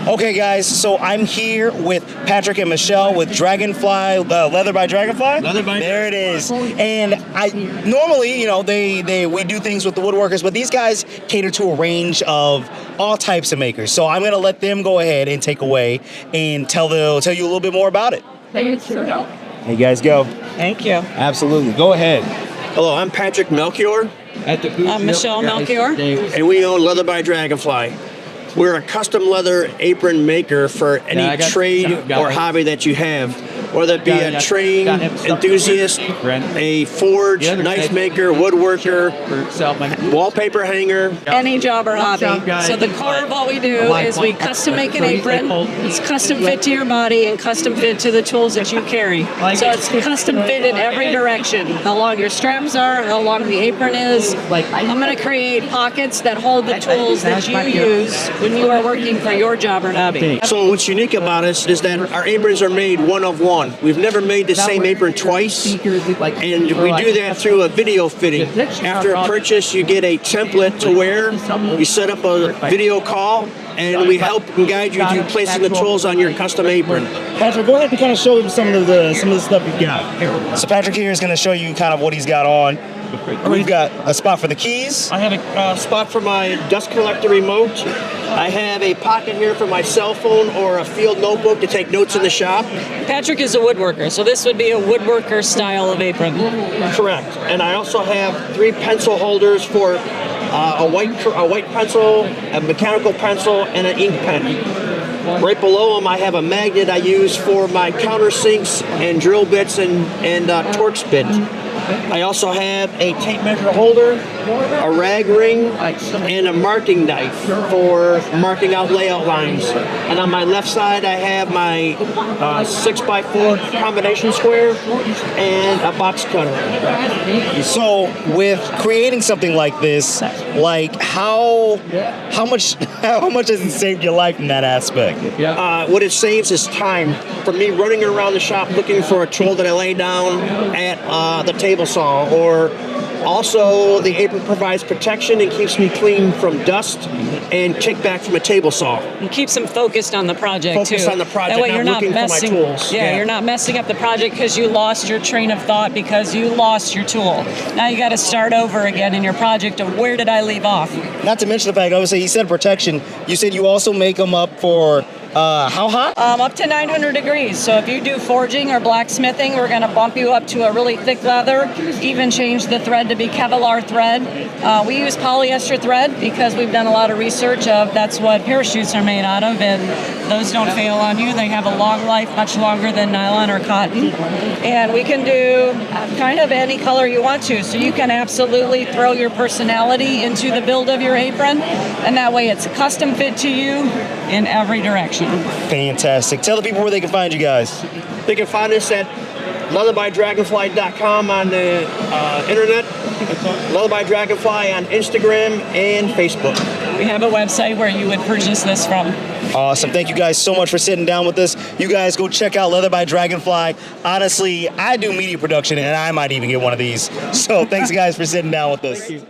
Okay, guys, so I'm here with Patrick and Michelle with Dragonfly, Leather by Dragonfly. There it is. And I normally, you know, we do things with the woodworkers, but these guys cater to a range of all types of makers. So I'm gonna let them go ahead and take away and tell you a little bit more about it. Hey guys, go. Thank you. Absolutely. Go ahead. Hello, I'm Patrick Melchior. I'm Michelle Melchior. And we own Leather by Dragonfly. We're a custom leather apron maker for any trade or hobby that you have. Whether it be a trade enthusiast, a forge, knife maker, woodworker, wallpaper hanger. Any job or hobby. So the core of what we do is we custom make an apron. It's custom fit to your body and custom fit to the tools that you carry. So it's custom fit in every direction. How long your straps are, how long the apron is. I'm going to create pockets that hold the tools that you use when you are working for your job or hobby. So what's unique about us is that our aprons are made one of one. We've never made the same apron twice, and we do that through a video fitting. After a purchase, you get a template to wear. We set up a video call, and we help and guide you through placing the tools on your custom apron. Patrick, go ahead and kind of show them some of the stuff you've got. So Patrick here is going to show you kind of what he's got on. We've got a spot for the keys. I have a spot for my dust collector remote. I have a pocket here for my cell phone or a field notebook to take notes in the shop. Patrick is a woodworker, so this would be a woodworker style of apron. Correct. And I also have 3 pencil holders for a white pencil, a mechanical pencil, and an ink pen. Right below them, I have a magnet I use for my countersinks and drill bits and Torx bit. I also have a tape measure holder, a rag ring, and a marking knife for marking out layout lines. And on my left side, I have my 6x4 combination square and a box cutter. So with creating something like this, like how much has it saved your life in that aspect? What it saves is time. For me running around the shop looking for a tool that I lay down at the table saw, or also the apron provides protection and keeps me clean from dust and kickback from a table saw. And keeps them focused on the project Focus on the project, that way you're not looking messing, for my tools. Yeah, you're not messing up the project because you lost your train of thought because you lost your tool. Now you got to start over again in your project of where did I leave off? Not to mention the fact, obviously, he said protection. You said you also make them up for how hot? Up to 900 degrees. So if you do forging or blacksmithing, we're going to bump you up to a really thick leather, even change the thread to be Kevlar thread. We use polyester thread because we've done a lot of research of that's what parachutes are made out of, and those don't fail on you. They have a long life, much longer than nylon or cotton. And we can do kind of any color you want to. So you can absolutely throw your personality into the build of your apron, and that way it's custom fit to you in every direction. Fantastic. Tell the people where they can find you guys. They can find us at leatherbydragonfly.com on the internet, Leather by Dragonfly on Instagram and Facebook. We have a website where you would purchase this from. Awesome. Thank you guys so much for sitting down with us. You guys go check out Leather by Dragonfly. Honestly, I do media production and I might even get one of these. So thanks guys for sitting down with us. Thank you.